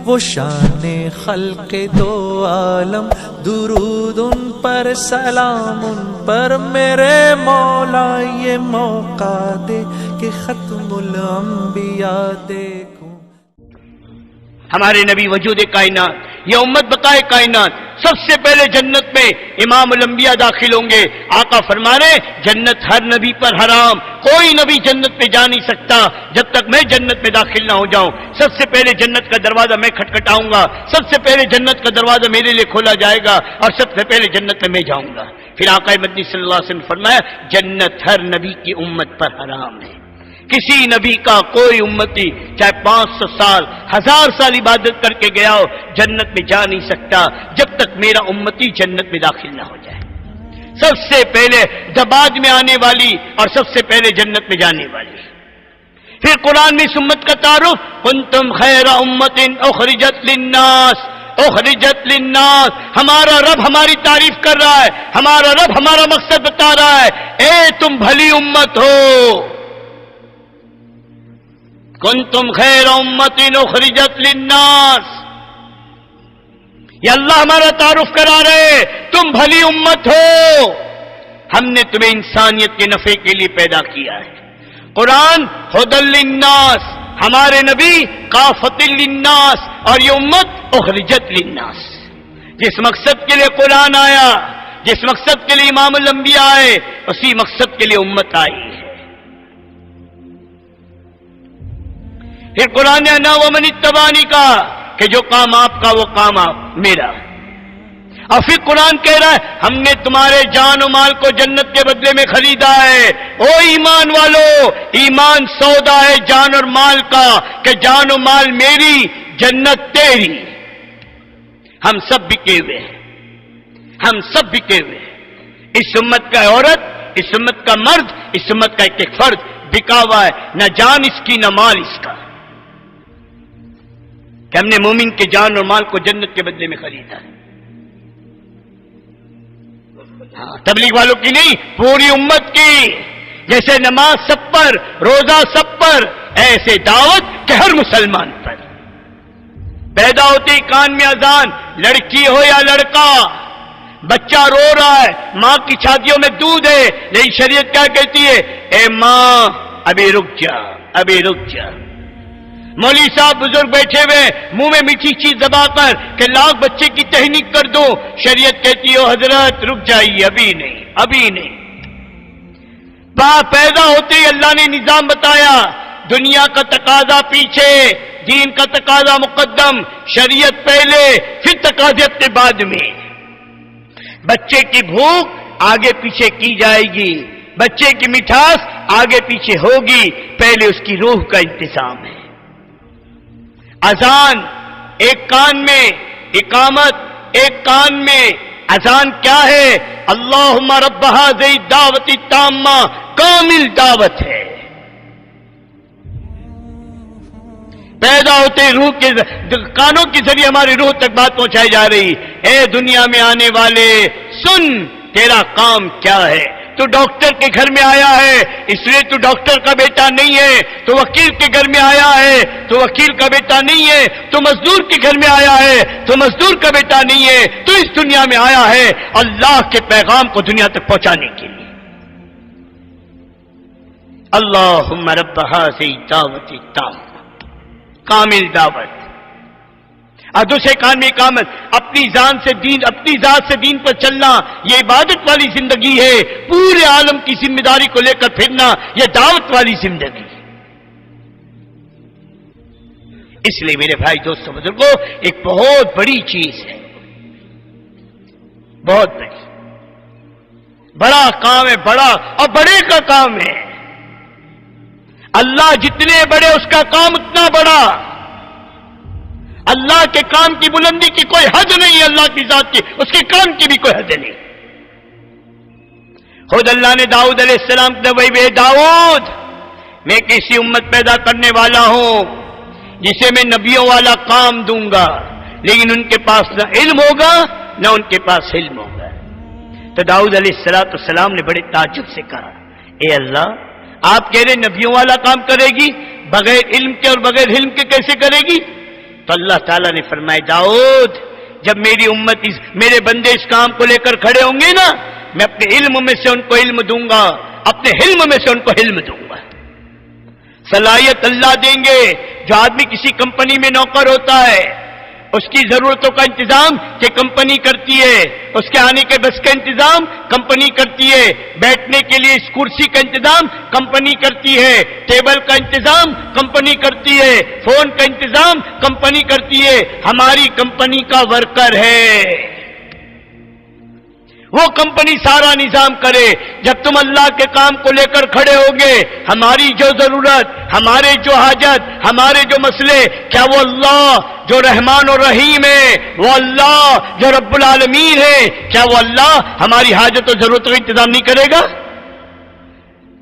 وہ شان خلق دو عالم، درود ان پر سلام ان پر میرے مولا، یہ موقع دے کہ ختم الانبیاء دیکھوں۔ ہمارے نبی وجود کائنات، یہ امت بقائے کائنات، سب سے پہلے جنت میں امام الانبیاء داخل ہوں گے۔ آقا فرما رہے جنت ہر نبی پر حرام، کوئی نبی جنت میں جا نہیں سکتا جب تک میں جنت میں داخل نہ ہو جاؤں۔ سب سے پہلے جنت کا دروازہ میں کھٹکھٹاؤں گا، سب سے پہلے جنت کا دروازہ میرے لیے کھولا جائے گا اور سب سے پہلے جنت میں جاؤں گا۔ پھر آقا مدنی صلی اللہ علیہ وسلم نے فرمایا جنت ہر نبی کی امت پر حرام ہے۔ کسی نبی کا کوئی امتی چاہے 500 سال 1000 سال عبادت کر کے گیا ہو، جنت میں جا نہیں سکتا جب تک میرا امتی جنت میں داخل نہ ہو جائے۔ سب سے پہلے بعد میں آنے والی اور سب سے پہلے جنت میں جانے والی۔ پھر قرآن میں اس امت کا تعارف، کنتم خیر امت اخرجت للناس، اخرجت للناس، ہمارا رب ہماری تعریف کر رہا ہے، ہمارا رب ہمارا مقصد بتا رہا ہے، اے تم بھلی امت ہو، کنتم خیر امت اخرجت للناس، یہ اللہ ہمارا تعارف کرا رہے تم بھلی امت ہو، ہم نے تمہیں انسانیت کے نفع کے لیے پیدا کیا ہے۔ قرآن ہدی للناس، ہمارے نبی کافۃ للناس، اور یہ امت اخرجت للناس۔ جس مقصد کے لیے قرآن آیا، جس مقصد کے لیے امام الانبیاء آئے، اسی مقصد کے لیے امت آئی ہے۔ پھر قرآن نے انا ومن اتبعنی کا کہ جو کام آپ کا وہ کام میرا، اور پھر قرآن کہہ رہا ہے ہم نے تمہارے جان و مال کو جنت کے بدلے میں خریدا ہے۔ او ایمان والو، ایمان سودا ہے جان اور مال کا، کہ جان و مال میری، جنت تیری۔ ہم سب بکے ہوئے ہیں، ہم سب بکے ہوئے ہیں۔ اس امت کا عورت، اس امت کا مرد، اس امت کا ایک ایک فرد بکا ہوا ہے، نہ جان اس کی نہ مال اس کا، کہ ہم نے مومن کے جان اور مال کو جنت کے بدلے میں خریدا ہے۔ تبلیغ والوں کی نہیں، پوری امت کی۔ جیسے نماز سب پر، روزہ سب پر، ایسے دعوت کہ ہر مسلمان پر۔ پیدا ہوتی کان میں اذان، لڑکی ہو یا لڑکا، بچہ رو رہا ہے، ماں کی چھاتیوں میں دودھ ہے، لیکن شریعت کیا کہتی ہے؟ اے ماں ابھی رک جا، ابھی رک جا۔ مولوی صاحب بزرگ بیٹھے ہوئے، منہ میں میٹھی چیز دبا کر کہ لاکھ بچے کی تہنیک کر دو، شریعت کہتی ہے حضرت رک جائیے، ابھی نہیں، ابھی نہیں۔ پیدا ہوتے ہی اللہ نے نظام بتایا، دنیا کا تقاضا پیچھے، دین کا تقاضا مقدم، شریعت پہلے، پھر تقاضے اپنے بعد میں۔ بچے کی بھوک آگے پیچھے کی جائے گی، بچے کی مٹھاس آگے پیچھے ہوگی، پہلے اس کی روح کا انتظام ہے۔ اذان ایک کان میں، اقامت ایک کان میں۔ اذان کیا ہے؟ اللہم رب ہذہ الدعوۃ التامہ، کامل دعوت ہے۔ پیدا ہوتے روح کے کانوں کے ذریعے ہماری روح تک بات پہنچائی جا رہی، اے دنیا میں آنے والے سن، تیرا کام کیا ہے؟ تو ڈاکٹر کے گھر میں آیا ہے اس لیے تو ڈاکٹر کا بیٹا نہیں ہے، تو وکیل کے گھر میں آیا ہے تو وکیل کا بیٹا نہیں ہے، تو مزدور کے گھر میں آیا ہے تو مزدور کا بیٹا نہیں ہے، تو اس دنیا میں آیا ہے اللہ کے پیغام کو دنیا تک پہنچانے کے لیے۔ اللہم رب ہذہ الدعوۃ التامہ، کامل دعوت۔ اور دوسرے کان میں اقامت، اپنی ذات سے دین، اپنی ذات سے دین پر چلنا، یہ عبادت والی زندگی ہے۔ پورے عالم کی ذمہ داری کو لے کر پھرنا، یہ دعوت والی زندگی۔ اس لیے میرے بھائی دوستوں بزرگوں، ایک بہت بڑی چیز ہے، بہت بڑی، بڑا کام ہے، بڑا اور بڑے کا کام ہے۔ اللہ جتنے بڑے اس کا کام اتنا بڑا۔ اللہ کے کام کی بلندی کی کوئی حد نہیں ہے، اللہ کی ذات کی، اس کے کام کی بھی کوئی حد نہیں۔ خود اللہ نے داؤد علیہ السلام کو اے داؤد، میں کسی امت پیدا کرنے والا ہوں جسے میں نبیوں والا کام دوں گا، لیکن ان کے پاس نہ علم ہوگا نہ ان کے پاس علم ہوگا۔ تو داؤد علیہ السلام نے بڑے تعجب سے کہا، اے اللہ، آپ کہہ رہے نبیوں والا کام کرے گی، بغیر علم کے اور بغیر علم کے کیسے کرے گی؟ تو اللہ تعالیٰ نے فرمایا داؤد جب میری امت میرے بندے اس کام کو لے کر کھڑے ہوں گے نا میں اپنے علم میں سے ان کو علم دوں گا اپنے حلم میں سے ان کو حلم دوں گا صلاحیت اللہ دیں گے جو آدمی کسی کمپنی میں نوکر ہوتا ہے اس کی ضرورتوں کا انتظام کہ کمپنی کرتی ہے اس کے آنے کے بس کا انتظام کمپنی کرتی ہے بیٹھنے کے لیے اس کرسی کا انتظام کمپنی کرتی ہے ٹیبل کا انتظام کمپنی کرتی ہے فون کا انتظام کمپنی کرتی ہے ہماری کمپنی کا ورکر ہے وہ کمپنی سارا نظام کرے جب تم اللہ کے کام کو لے کر کھڑے ہوگے ہماری جو ضرورت ہمارے جو حاجت ہمارے جو مسئلے کیا وہ اللہ جو رحمان و رحیم ہے وہ اللہ جو رب العالمین ہے کیا وہ اللہ ہماری حاجت و ضرورتوں کا انتظام نہیں کرے گا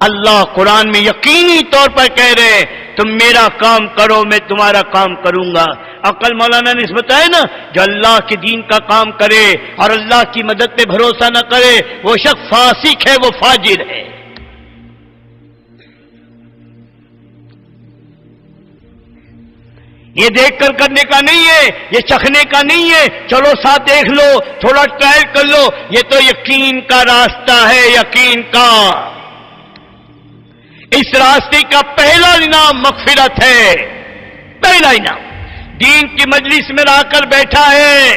اللہ قرآن میں یقینی طور پر کہہ رہے ہیں تم میرا کام کرو میں تمہارا کام کروں گا اور کل مولانا نے اس بتایا نا جو اللہ کے دین کا کام کرے اور اللہ کی مدد پہ بھروسہ نہ کرے وہ شخص فاسق ہے وہ فاجر ہے یہ دیکھ کر کرنے کا نہیں ہے یہ چکھنے کا نہیں ہے چلو ساتھ دیکھ لو تھوڑا ٹرائل کر لو یہ تو یقین کا راستہ ہے یقین کا اس راستے کا پہلا انعام مغفرت ہے پہلا انعام دین کی مجلس میں رہ کر بیٹھا ہے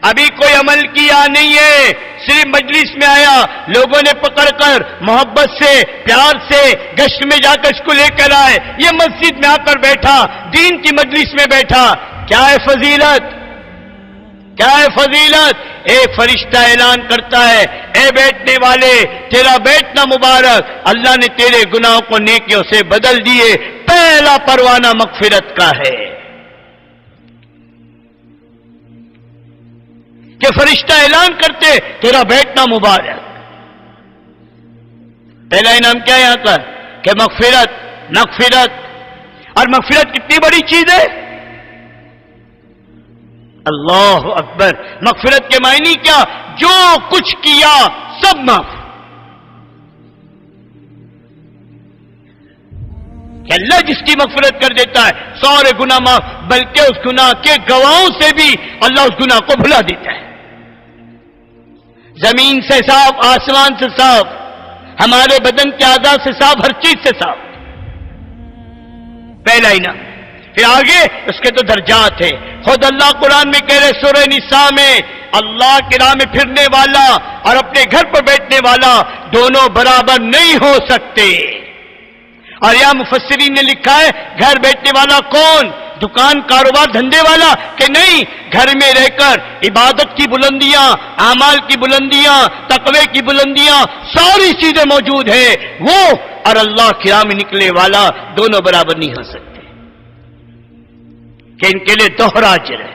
ابھی کوئی عمل کیا نہیں ہے صرف مجلس میں آیا لوگوں نے پکڑ کر محبت سے پیار سے گشت میں جا کر اس کو لے کر آئے یہ مسجد میں آ کر بیٹھا دین کی مجلس میں بیٹھا کیا ہے فضیلت کیا ہے فضیلت ایک فرشتہ اعلان کرتا ہے اے بیٹھنے والے تیرا بیٹھنا مبارک اللہ نے تیرے گناہوں کو نیکیوں سے بدل دیے پہلا پروانہ مغفرت کا ہے کہ فرشتہ اعلان کرتے تیرا بیٹھنا مبارک پہلا انعام کیا ہے یہاں کا کہ مغفرت اور مغفرت کتنی بڑی چیز ہے اللہ اکبر مغفرت کے معنی کیا جو کچھ کیا سب معاف کہ اللہ جس کی مغفرت کر دیتا ہے سارے گناہ معاف بلکہ اس گناہ کے گواہوں سے بھی اللہ اس گناہ کو بھلا دیتا ہے زمین سے صاف آسمان سے صاف ہمارے بدن کے اعضاء سے صاف ہر چیز سے صاف پہلا انعام پھر آگے اس کے تو درجات ہیں خود اللہ قرآن میں کہہ رہے سورہ نساء میں اللہ کی راہ میں پھرنے والا اور اپنے گھر پر بیٹھنے والا دونوں برابر نہیں ہو سکتے اور یہاں مفسرین نے لکھا ہے گھر بیٹھنے والا کون دکان کاروبار دھندے والا کہ نہیں گھر میں رہ کر عبادت کی بلندیاں اعمال کی بلندیاں تقوی کی بلندیاں ساری چیزیں موجود ہیں وہ اور اللہ کی راہ میں نکلے والا دونوں برابر نہیں ہو سکتے کہ ان کے لیے دوہرا اجر ہے